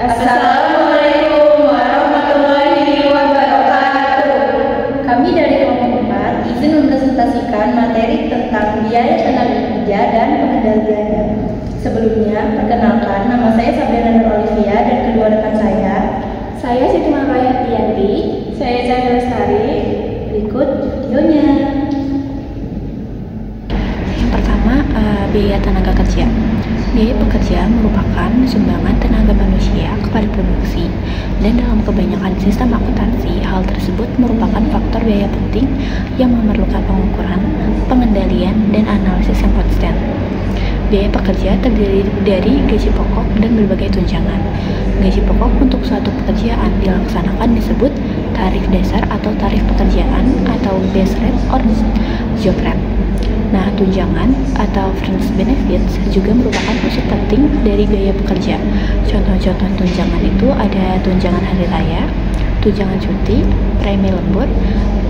Assalamualaikum warahmatullahi wabarakatuh. Kami dari kelompok 4 izin mempresentasikan materi tentang biaya tenaga kerja dan pengendaliannya. Sebelumnya, perkenalkan, nama saya Sabrina Nur Olivia dan kedua rekan saya. Saya Siti Makaya Tianti. Saya Cahaya Lestari. Berikut videonya. Yang pertama, biaya tenaga kerja. Biaya pekerja merupakan sumbangan tenaga manusia kepada produksi, dan dalam kebanyakan sistem akuntansi, hal tersebut merupakan faktor biaya penting yang memerlukan pengukuran, pengendalian, dan analisis yang konsisten. Biaya pekerja terdiri dari gaji pokok dan berbagai tunjangan. Gaji pokok untuk suatu pekerjaan dilaksanakan disebut tarif dasar atau tarif pekerjaan atau base rate or job rate. Nah, tunjangan atau fringe benefits juga merupakan unsur penting dari biaya pekerja. Contoh-contoh tunjangan itu ada tunjangan hari raya, tunjangan cuti, premi lembur,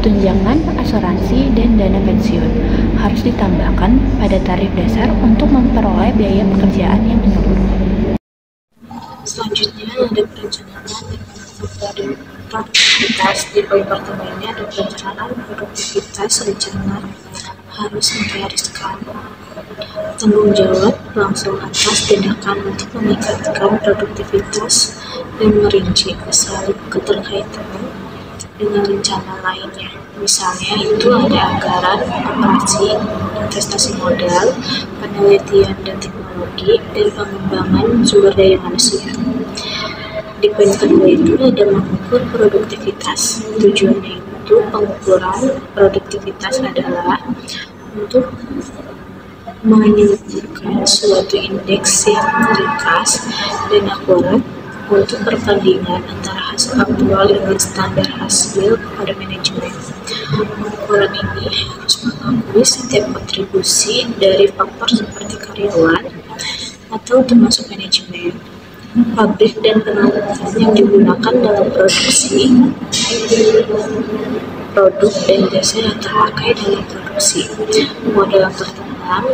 tunjangan asuransi, dan dana pensiun. Harus ditambahkan pada tarif dasar untuk memperoleh biaya pekerjaan yang menyeluruh. Selanjutnya ada perencanaan dan produktivitas. Di poin pertama ini ada perencanaan produktivitas. Rencana harus menggariskan tanggung jawab langsung atas tindakan untuk meningkatkan produktivitas dan merinci keterkaitan dengan rencana lainnya. Misalnya itu ada anggaran, operasi, investasi modal, penelitian dan teknologi, dan pengembangan sumber daya manusia. Di poin kedua itu ada mengukur produktivitas. Tujuannya itu pengukuran produktivitas adalah untuk menentukan suatu indeks yang ringkas dan akurat untuk perbandingan antara hasil aktual dengan standar hasil pada manajemen. Pengukuran ini harus mengakui setiap kontribusi dari faktor seperti karyawan atau termasuk manajemen, pabrik, dan penelitian yang digunakan dalam produksi produk dan jasa yang terpakai dalam produksi, modal berkembang,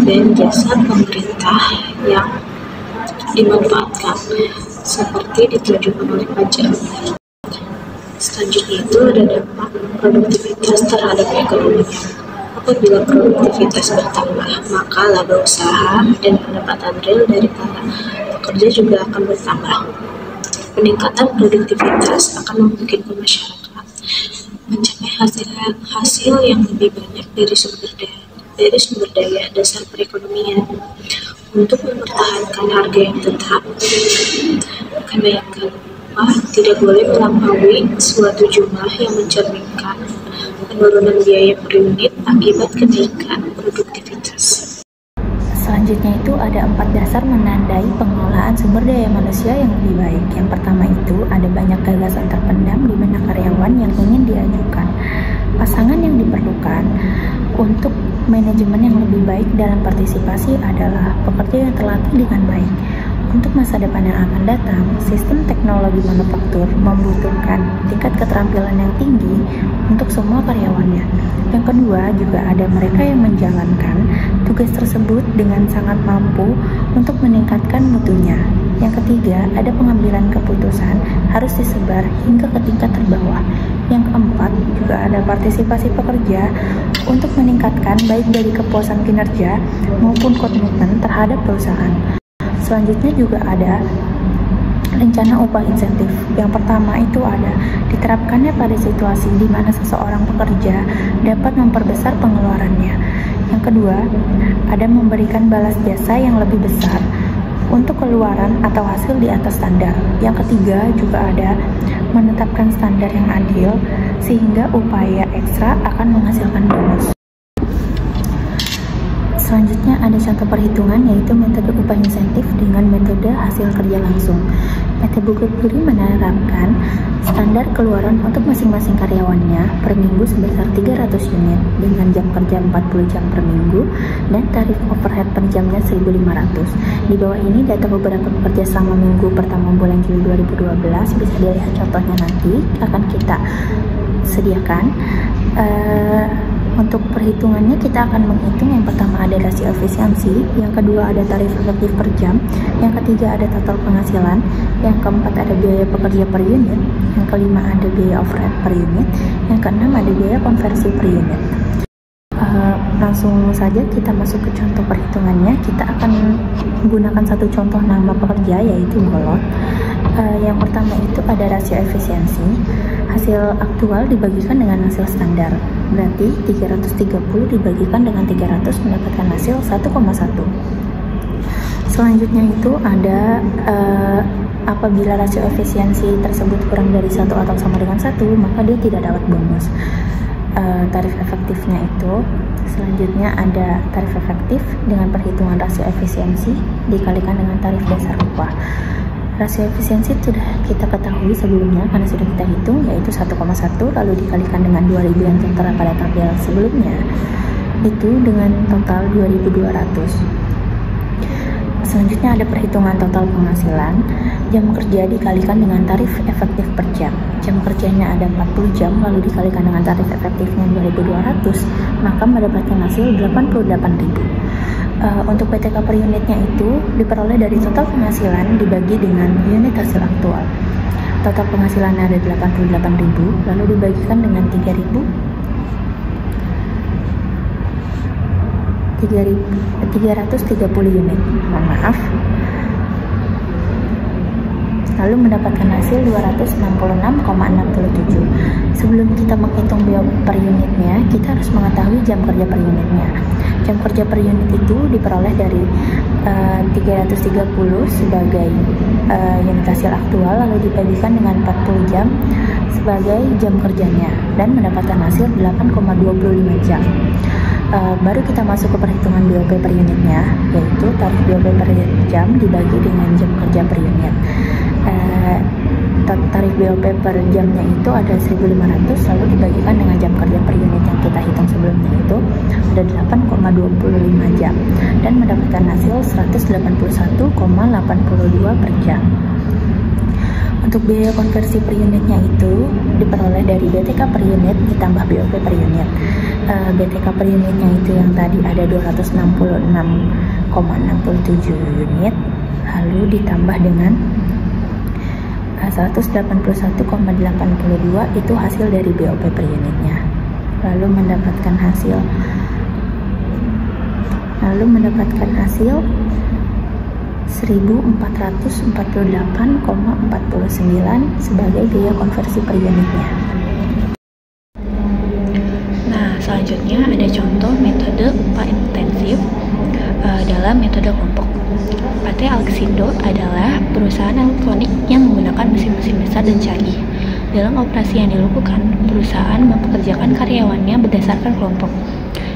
dan jasa pemerintah yang dimanfaatkan seperti ditunjukkan oleh pajak. Selanjutnya itu ada dampak produktivitas terhadap ekonomi. Apabila produktivitas bertambah, maka laba usaha dan pendapatan real dari para pekerja juga akan bertambah. Peningkatan produktivitas akan memungkinkan masyarakat mencapai hasil yang lebih banyak dari sumber daya dasar perekonomian untuk mempertahankan harga yang tetap. Kenaikan upah tidak boleh melampaui suatu jumlah yang mencerminkan penurunan biaya per unit akibat kenaikan produktivitas. Selanjutnya itu ada 4 dasar menandai pengelolaan sumber daya manusia yang lebih baik. Yang pertama itu ada banyak gagasan terpendam di benak karyawan yang ingin diajukan. Pasangan yang diperlukan untuk manajemen yang lebih baik dalam partisipasi adalah pekerja yang terlatih dengan baik. Untuk masa depan yang akan datang, sistem teknologi manufaktur membutuhkan tingkat keterampilan yang tinggi untuk semua karyawannya. Yang kedua, juga ada mereka yang menjalankan tugas tersebut dengan sangat mampu untuk meningkatkan mutunya. Yang ketiga, ada pengambilan keputusan harus disebar hingga ke tingkat terbawah. Yang keempat, juga ada partisipasi pekerja untuk meningkatkan baik dari kepuasan kinerja maupun komitmen terhadap perusahaan. Selanjutnya juga ada rencana upah insentif. Yang pertama itu ada diterapkannya pada situasi di mana seseorang pekerja dapat memperbesar pengeluarannya. Yang kedua, ada memberikan balas jasa yang lebih besar untuk keluaran atau hasil di atas standar. Yang ketiga juga ada menetapkan standar yang adil sehingga upaya ekstra akan menghasilkan bonus. Selanjutnya ada contoh perhitungan yaitu metode upah insentif dengan metode hasil kerja langsung. PT Bukit Duri menerapkan standar keluaran untuk masing-masing karyawannya per minggu sebesar 300 unit dengan jam kerja 40 jam per minggu dan tarif overhead per jamnya 1.500. Di bawah ini data beberapa pekerja selama minggu pertama bulan Juli 2012, bisa dilihat contohnya nanti akan kita sediakan. Untuk perhitungannya kita akan menghitung yang pertama ada rasio efisiensi, yang kedua ada tarif efektif per jam, yang ketiga ada total penghasilan, yang keempat ada biaya pekerja per unit, yang kelima ada biaya overhead per unit, yang keenam ada biaya konversi per unit. Langsung saja kita masuk ke contoh perhitungannya. Kita akan menggunakan satu contoh nama pekerja yaitu Golot. Yang pertama itu ada rasio efisiensi, hasil aktual dibagikan dengan hasil standar, berarti 330 dibagikan dengan 300 mendapatkan hasil 1,1. Selanjutnya itu ada apabila rasio efisiensi tersebut kurang dari 1 atau sama dengan 1, maka dia tidak dapat bonus. Tarif efektifnya itu selanjutnya ada tarif efektif dengan perhitungan rasio efisiensi dikalikan dengan tarif dasar upah. Rasio efisiensi sudah kita ketahui sebelumnya karena sudah kita hitung, yaitu 1,1 lalu dikalikan dengan 2000 yang tertera pada tabel sebelumnya, itu dengan total 2200. Selanjutnya ada perhitungan total penghasilan, jam kerja dikalikan dengan tarif efektif per jam. Jam kerjanya ada 40 jam lalu dikalikan dengan tarif efektifnya 2200, maka mendapatkan hasil 88.000. Untuk PTK per unitnya itu diperoleh dari total penghasilan dibagi dengan unit hasil aktual. Total penghasilannya ada 88.000 lalu dibagikan dengan 330 unit. Mohon maaf. Lalu mendapatkan hasil 266,67. Sebelum kita menghitung biaya per unitnya, kita harus mengetahui jam kerja per unitnya. Jam kerja per unit itu diperoleh dari 330 sebagai unit hasil aktual lalu dibagikan dengan 40 jam sebagai jam kerjanya dan mendapatkan hasil 8,25 jam. Baru kita masuk ke perhitungan BOP per unitnya, yaitu tarif BOP per jam dibagi dengan jam kerja per unit. Tarif BOP per jamnya itu ada 1.500 lalu dibagikan dengan jam kerja per unit yang kita hitung sebelumnya itu ada 8,25 jam dan mendapatkan hasil 181,82 per jam. Untuk biaya konversi per unitnya itu diperoleh dari BTK per unit ditambah BOP per unit. BTK per unitnya itu yang tadi ada 266,67 unit lalu ditambah dengan 181,82 itu hasil dari BOP per unitnya, lalu mendapatkan hasil 1.448,49 sebagai biaya konversi per unitnya. Nah, selanjutnya ada contoh metode upah intensif dalam metode kelompok. PT Alxindo adalah perusahaan elektronik yang menggunakan mesin-mesin besar dan canggih. Dalam operasi yang dilakukan, perusahaan mempekerjakan karyawannya berdasarkan kelompok,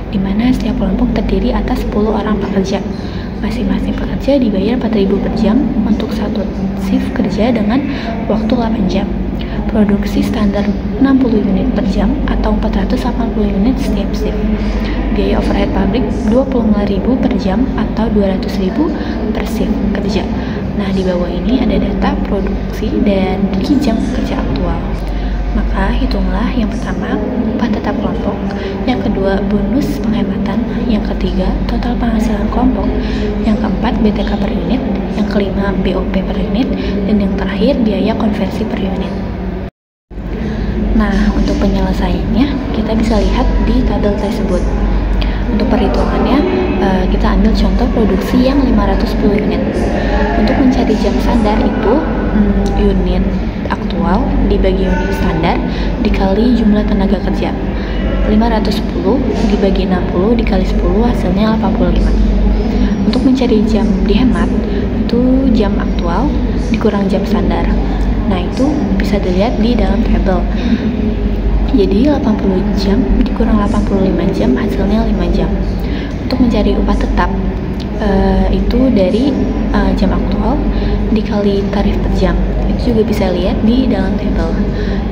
di mana setiap kelompok terdiri atas 10 orang pekerja. Masing-masing pekerja dibayar 4.000 per jam untuk satu shift kerja dengan waktu 8 jam. Produksi standar 60 unit per jam atau 480 unit setiap shift. Biaya overhead pabrik 25.000 per jam atau 200.000 per shift kerja. Nah, di bawah ini ada data produksi dan jam kerja aktual. Maka hitunglah yang pertama upah tetap kelompok, yang kedua bonus penghematan, yang ketiga total penghasilan kelompok, yang keempat BTK per unit, yang kelima BOP per unit, dan yang terakhir biaya konversi per unit. Nah, untuk penyelesaiannya kita bisa lihat di tabel tersebut. Untuk perhitungannya, kita ambil contoh produksi yang 510 unit. Untuk mencari jam standar itu unit aktual dibagi unit standar dikali jumlah tenaga kerja. 510 dibagi 60 dikali 10 hasilnya 85. Untuk mencari jam dihemat, itu jam aktual dikurang jam standar. Nah, itu bisa dilihat di dalam tabel. Jadi 80 jam dikurang 85 jam hasilnya 5 jam. Untuk mencari upah tetap itu dari jam aktual dikali tarif per jam. Itu juga bisa lihat di dalam tabel,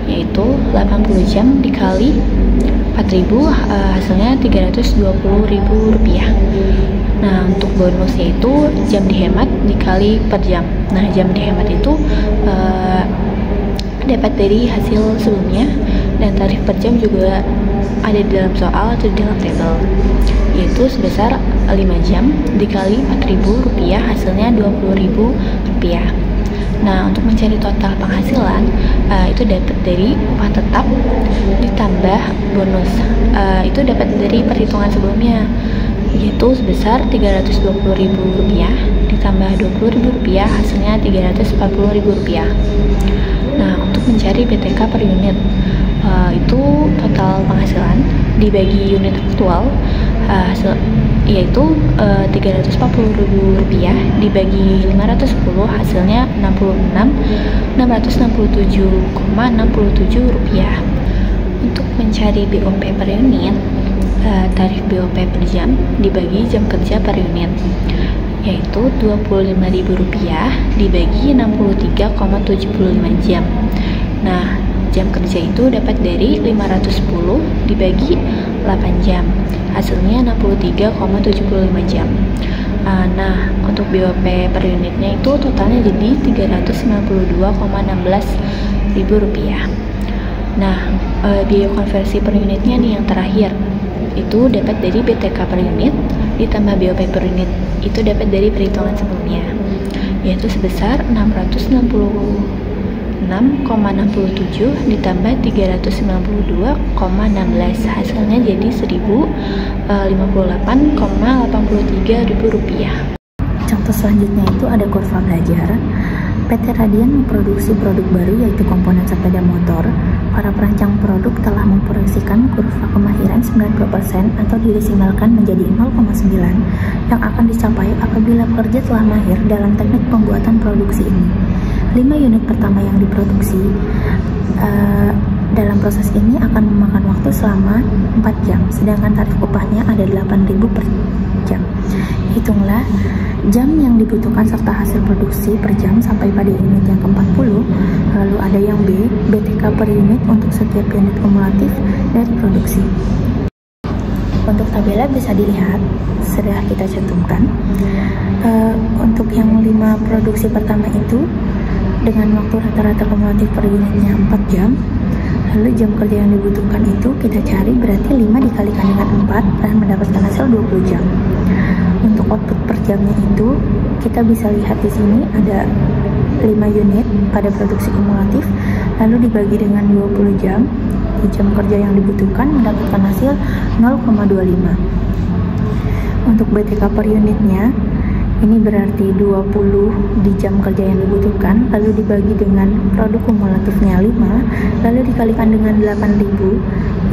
yaitu 80 jam dikali 4.000 hasilnya 320.000 rupiah. Nah, untuk bonusnya itu jam dihemat dikali per jam. Nah, jam dihemat itu dapat dari hasil sebelumnya, dan tarif per jam juga ada di dalam soal atau di dalam tabel, yaitu sebesar 5 jam dikali 4.000 rupiah, hasilnya 20.000 rupiah. Nah, untuk mencari total penghasilan itu dapat dari upah tetap ditambah bonus. Itu dapat dari perhitungan sebelumnya, yaitu sebesar 320.000 rupiah ditambah 20.000 rupiah, hasilnya 340.000 rupiah. Nah, untuk mencari BTK per unit, itu total penghasilan dibagi unit aktual, yaitu 340.000 rupiah dibagi 510, hasilnya 667,67 rupiah. Untuk mencari BOP per unit, tarif BOP per jam dibagi jam kerja per unit, yaitu 25.000 rupiah dibagi 63,75 jam. Nah, jam kerja itu dapat dari 510 dibagi 8 jam, hasilnya 63,75 jam. Nah, untuk BOP per unitnya itu totalnya jadi 392,16 ribu rupiah. Nah, biaya konversi per unitnya nih yang terakhir, itu dapat dari BTK per unit ditambah BOP per unit, itu dapat dari perhitungan sebelumnya, yaitu sebesar 666,67 ditambah 392,16, hasilnya jadi 1058,83 ribu rupiah. Contoh selanjutnya itu ada kurva belajar. PT Radian memproduksi produk baru yaitu komponen sepeda motor. Para perancang produk telah memproyeksikan kurva kemahiran 90% atau didesimalkan menjadi 0,9 yang akan dicapai apabila pekerja telah mahir dalam teknik pembuatan produksi ini. 5 unit pertama yang diproduksi dalam proses ini akan memakan waktu selama 4 jam, sedangkan tarif upahnya ada 8.000 per jam. Hitunglah jam yang dibutuhkan serta hasil produksi per jam sampai pada unit yang ke-40. Lalu ada yang B, BTK per unit untuk setiap unit kumulatif dari produksi. Untuk tabelnya bisa dilihat, sudah kita cantumkan. Untuk yang 5 produksi pertama itu dengan waktu rata-rata kumulatif per unitnya 4 jam. Lalu jam kerja yang dibutuhkan itu kita cari, berarti 5 dikalikan dengan 4 dan mendapatkan hasil 20 jam. Untuk output per jamnya itu kita bisa lihat di sini ada 5 unit pada produksi kumulatif, lalu dibagi dengan 20 jam di jam kerja yang dibutuhkan mendapatkan hasil 0,25. Untuk BTK per unitnya ini berarti 20 di jam kerja yang dibutuhkan, lalu dibagi dengan produk kumulatifnya 5, lalu dikalikan dengan 8.000,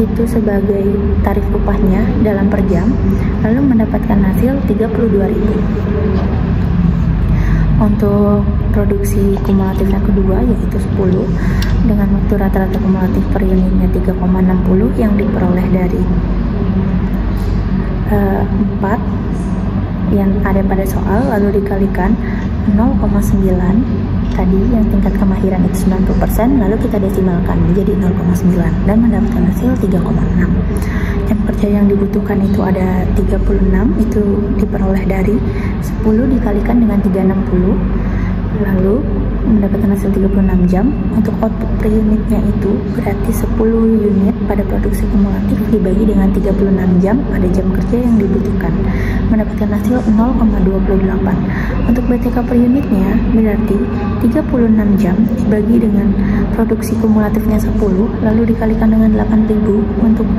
itu sebagai tarif upahnya dalam per jam, lalu mendapatkan hasil 32.000. Untuk produksi kumulatif yang kedua yaitu 10, dengan waktu rata-rata kumulatif per unitnya 3,60 yang diperoleh dari 4 yang ada pada soal, lalu dikalikan 0,9 tadi yang tingkat kemahiran itu 90%, lalu kita desimalkan menjadi 0,9 dan mendapatkan hasil 3,6. Jam kerja yang dibutuhkan itu ada 36, itu diperoleh dari 10 dikalikan dengan 360, lalu mendapatkan hasil 36 jam. Untuk output per unitnya itu berarti 10 unit pada produksi kumulatif dibagi dengan 36 jam pada jam kerja yang dibutuhkan, mendapatkan hasil 0,28. Untuk BTK per unitnya berarti 36 jam dibagi dengan produksi kumulatifnya 10, lalu dikalikan dengan 8.000 untuk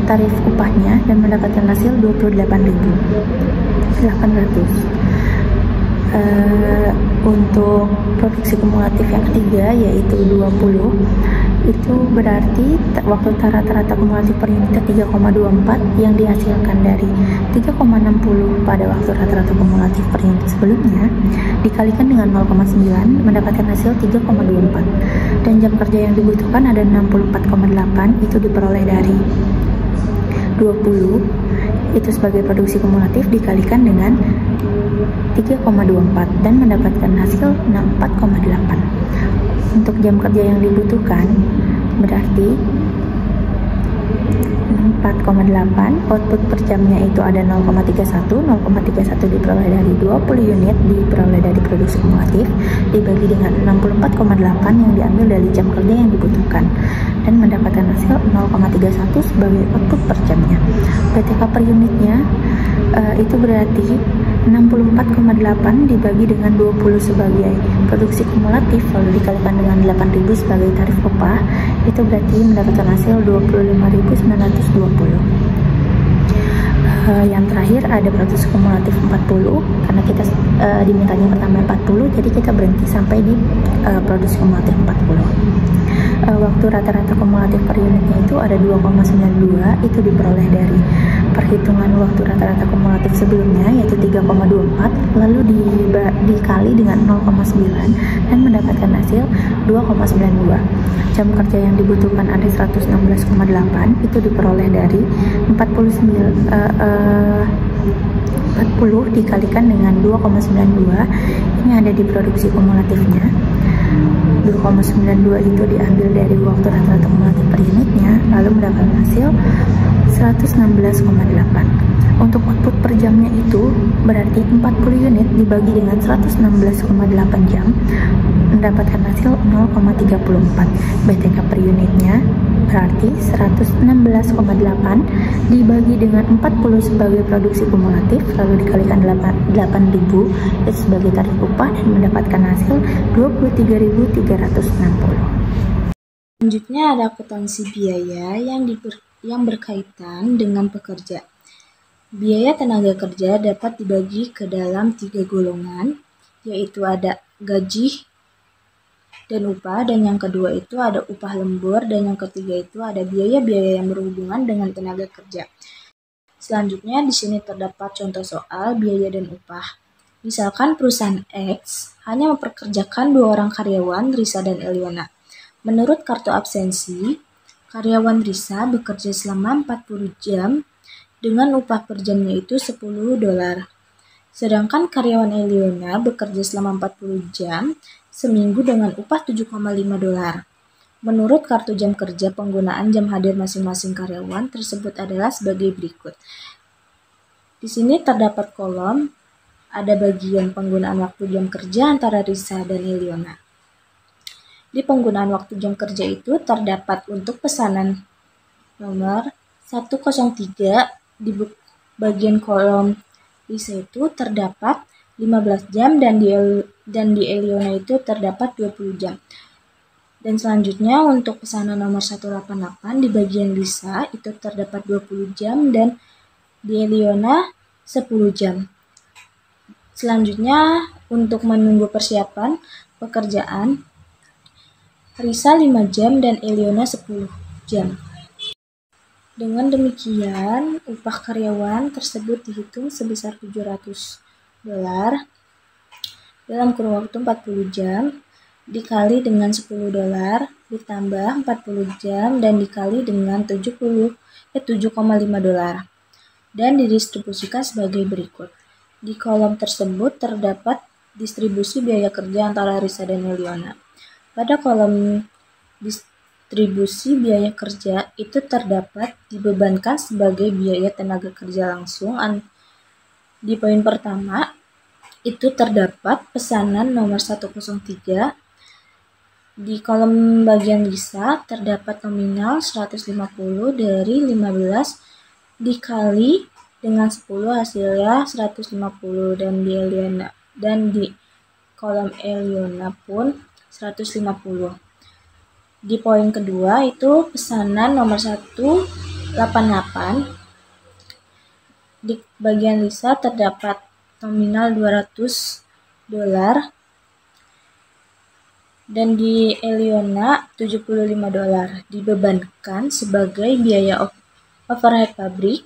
tarif upahnya dan mendapatkan hasil 28.800. Untuk produksi kumulatif yang ketiga yaitu 20, itu berarti waktu rata-rata kumulatif per unitnya 3,24 yang dihasilkan dari 3,60 pada waktu rata-rata kumulatif per unit sebelumnya dikalikan dengan 0,9 mendapatkan hasil 3,24, dan jam kerja yang dibutuhkan ada 64,8, itu diperoleh dari 20 itu sebagai produksi kumulatif dikalikan dengan 3,24 dan mendapatkan hasil 64,8. Untuk jam kerja yang dibutuhkan berarti 4,8, output per jamnya itu ada 0,31 diperoleh dari 20 unit diperoleh dari produksi kumulatif dibagi dengan 64,8 yang diambil dari jam kerja yang dibutuhkan, dan mendapatkan hasil 0,31 sebagai output per jamnya. BTK per unitnya itu berarti 64,8 dibagi dengan 20 sebagai produksi kumulatif lalu dikalikan dengan 8.000 sebagai tarif upah, itu berarti mendapatkan hasil 25.920. Yang terakhir ada produksi kumulatif 40, karena kita dimintanya pertama 40, jadi kita berhenti sampai di produksi kumulatif 40. Waktu rata-rata kumulatif per unitnya itu ada 2,92, itu diperoleh dari perhitungan waktu rata-rata kumulatif sebelumnya yaitu 3,24 lalu dikali dengan 0,9 dan mendapatkan hasil 2,92. Jam kerja yang dibutuhkan ada 116,8, itu diperoleh dari 40 dikalikan dengan 2,92, ini ada di produksi kumulatifnya. 2,92 itu diambil dari waktu rata-rata kumulatif per unitnya, lalu mendapatkan hasil 116,8. Untuk output per jamnya itu berarti 40 unit dibagi dengan 116,8 jam mendapatkan hasil 0,34. BTK per unitnya berarti 116,8 dibagi dengan 40 sebagai produksi kumulatif lalu dikalikan 8.000 itu sebagai tarif upah dan mendapatkan hasil 23.360. Selanjutnya ada akuntansi biaya yang berkaitan dengan pekerja. Biaya tenaga kerja dapat dibagi ke dalam 3 golongan, yaitu ada gaji dan upah, dan yang kedua itu ada upah lembur, dan yang ketiga itu ada biaya-biaya yang berhubungan dengan tenaga kerja. Selanjutnya di sini terdapat contoh soal biaya dan upah. Misalkan perusahaan X hanya mempekerjakan 2 orang karyawan, Risa dan Eliona. Menurut kartu absensi, karyawan Risa bekerja selama 40 jam dengan upah per jamnya itu $10. Sedangkan karyawan Eliona bekerja selama 40 jam seminggu dengan upah $7,5. Menurut kartu jam kerja, penggunaan jam hadir masing-masing karyawan tersebut adalah sebagai berikut. Di sini terdapat kolom, ada bagian penggunaan waktu jam kerja antara Risa dan Eliona. Di penggunaan waktu jam kerja itu terdapat untuk pesanan nomor 103 di bagian kolom Risa itu terdapat 15 jam dan di Eliona itu terdapat 20 jam. Dan selanjutnya untuk pesanan nomor 188 di bagian Risa itu terdapat 20 jam dan di Eliona 10 jam. Selanjutnya untuk menunggu persiapan pekerjaan, Risa 5 jam dan Eliona 10 jam. Dengan demikian, upah karyawan tersebut dihitung sebesar $700 dalam kurun waktu 40 jam, dikali dengan $10, ditambah 40 jam, dan dikali dengan $7,5, dan didistribusikan sebagai berikut. Di kolom tersebut terdapat distribusi biaya kerja antara Risa dan Eliona. Pada kolom distribusi biaya kerja itu terdapat dibebankan sebagai biaya tenaga kerja langsung. Di poin pertama itu terdapat pesanan nomor 103. Di kolom bagian Risa terdapat nominal 150 dari 15 dikali dengan 10 hasilnya 150, dan di kolom Eliona pun 150. Di poin kedua itu pesanan nomor 188. Di bagian Risa terdapat nominal $200 dan di Eliona $75 dibebankan sebagai biaya overhead pabrik.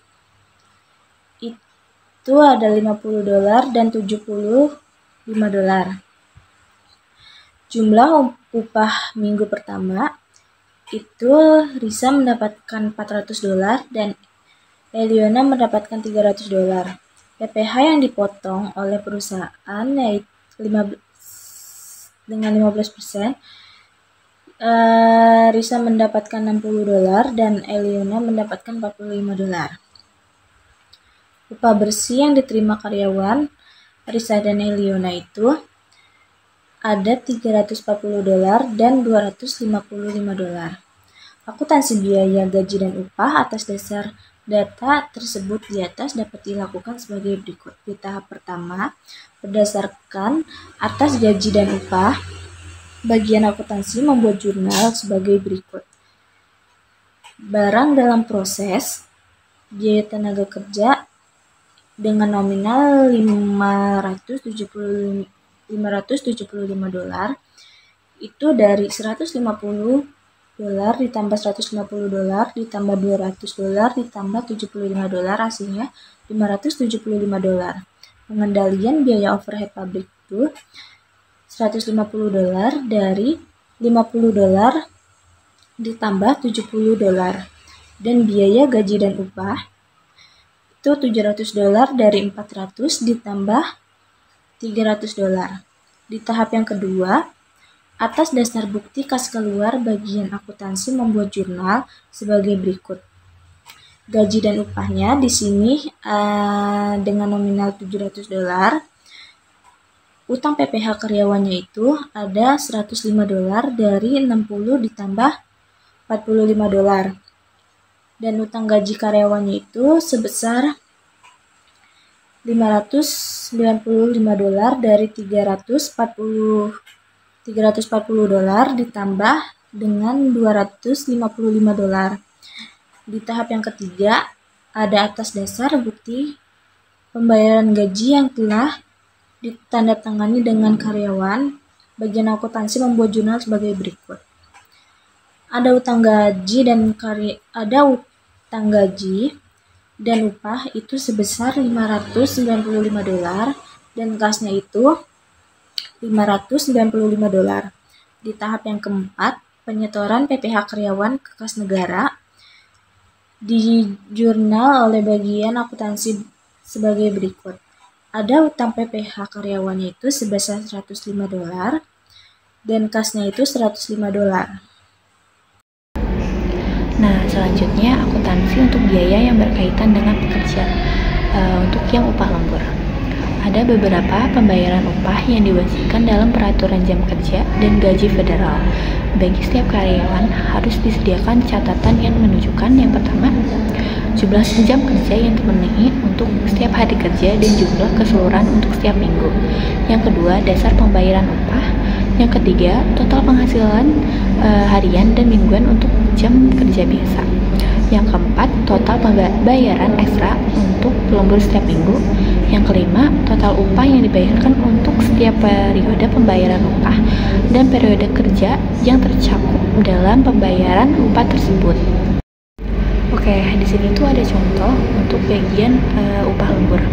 Itu ada $50 dan $75. Jumlah upah minggu pertama itu Risa mendapatkan $400 dan Eliona mendapatkan $300. PPh yang dipotong oleh perusahaan yaitu dengan 15%. Risa mendapatkan $60 dan Eliona mendapatkan $45. Upah bersih yang diterima karyawan Risa dan Eliona itu ada $340 dan $255. Akuntansi biaya, gaji, dan upah atas dasar data tersebut di atas dapat dilakukan sebagai berikut. Di tahap pertama, berdasarkan atas gaji dan upah, bagian akuntansi membuat jurnal sebagai berikut. Barang dalam proses, biaya tenaga kerja dengan nominal $575 itu dari $150 ditambah $150 ditambah $200 ditambah $75, hasilnya $575. Pengendalian biaya overhead pabrik itu $150 dari $50 ditambah $70, dan biaya gaji dan upah itu $700 dari $400 ditambah $300. Di tahap yang kedua, atas dasar bukti kas keluar, bagian akuntansi membuat jurnal sebagai berikut. Gaji dan upahnya di sini dengan nominal $700. Utang PPh karyawannya itu ada $105 dari 60 ditambah $45. Dan utang gaji karyawannya itu sebesar $595 dari $340 ditambah dengan $255. Di tahap yang ketiga, ada atas dasar bukti pembayaran gaji yang telah ditandatangani dengan karyawan, bagian akuntansi membuat jurnal sebagai berikut. Ada utang gaji dan upah itu sebesar $595 dan kasnya itu $595. Di tahap yang keempat, penyetoran PPh karyawan ke kas negara di jurnal oleh bagian akuntansi sebagai berikut. Ada utang PPh karyawannya itu sebesar $105 dan kasnya itu $105. Nah, selanjutnya akuntansi untuk biaya yang berkaitan dengan pekerja, untuk yang upah lembur. Ada beberapa pembayaran upah yang diwajibkan dalam peraturan jam kerja dan gaji federal. Bagi setiap karyawan harus disediakan catatan yang menunjukkan yang pertama, jumlah jam kerja yang terpenuhi untuk setiap hari kerja dan jumlah keseluruhan untuk setiap minggu. Yang kedua, dasar pembayaran upah. Yang ketiga, total penghasilan harian dan mingguan untuk jam kerja biasa. Yang keempat, total pembayaran ekstra untuk lembur setiap minggu. Yang kelima, total upah yang dibayarkan untuk setiap periode pembayaran upah dan periode kerja yang tercakup dalam pembayaran upah tersebut. Oke, di sini tuh ada contoh untuk bagian upah lembur,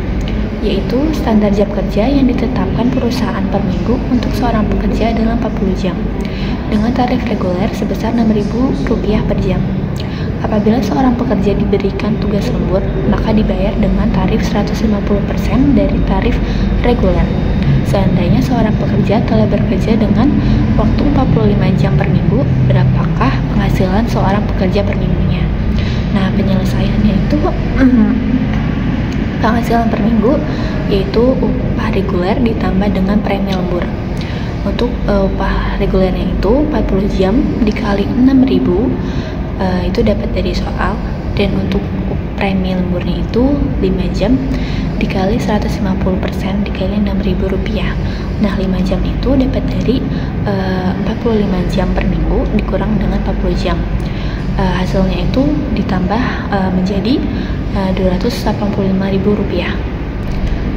yaitu standar jam kerja yang ditetapkan perusahaan per minggu untuk seorang pekerja dalam 40 jam dengan tarif reguler sebesar Rp6.000 per jam. Apabila seorang pekerja diberikan tugas lembur, maka dibayar dengan tarif 150% dari tarif reguler. Seandainya seorang pekerja telah bekerja dengan waktu 45 jam per minggu, berapakah penghasilan seorang pekerja per minggunya? Nah, penyelesaiannya itu penghasilan per minggu yaitu upah reguler ditambah dengan premi lembur. Untuk upah regulernya itu 40 jam dikali 6.000 itu dapat dari soal, dan untuk premi lemburnya itu 5 jam dikali 150% dikali Rp6.000. Nah, 5 jam itu dapat dari 45 jam per minggu dikurang dengan 40 jam. Hasilnya itu ditambah menjadi Rp285.000.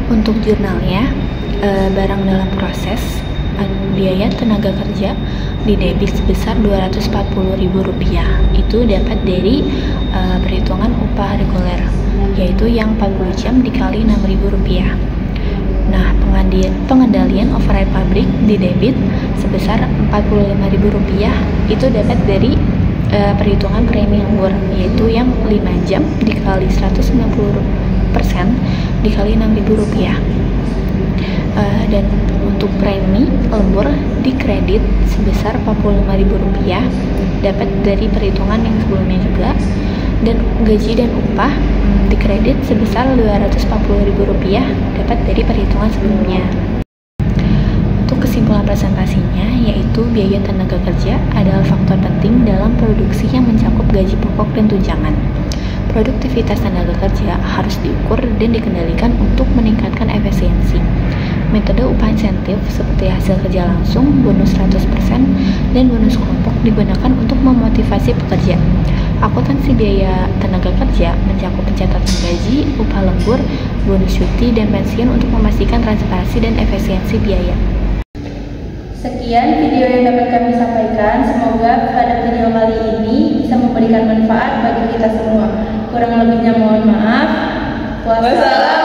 Untuk jurnalnya, barang dalam proses, biaya tenaga kerja didebit sebesar Rp240.000. Itu dapat dari perhitungan upah reguler, yaitu yang 40 jam dikali Rp6.000. Nah, pengendalian overhead pabrik didebit sebesar Rp45.000. Itu dapat dari perhitungan premi lembur, yaitu yang 5 jam dikali 190% dikali Rp6.000. Dan untuk premi lembur dikredit sebesar Rp45.000 dapat dari perhitungan yang sebelumnya juga, dan gaji dan upah dikredit sebesar Rp240.000 dapat dari perhitungan sebelumnya. Untuk kesimpulan presentasinya, yaitu biaya tenaga kerja adalah faktor penting dalam produksi yang mencakup gaji pokok dan tunjangan. Produktivitas tenaga kerja harus diukur dan dikendalikan untuk meningkatkan efisiensi. Metode upah insentif seperti hasil kerja langsung, bonus 100%, dan bonus kelompok digunakan untuk memotivasi pekerja. Akuntansi biaya tenaga kerja mencakup pencatatan gaji, upah lembur, bonus cuti, dan pensiun untuk memastikan transparansi dan efisiensi biaya. Sekian video yang dapat kami sampaikan. Semoga pada video kali ini bisa memberikan manfaat bagi kita semua. Kurang lebihnya mohon maaf. Wassalam.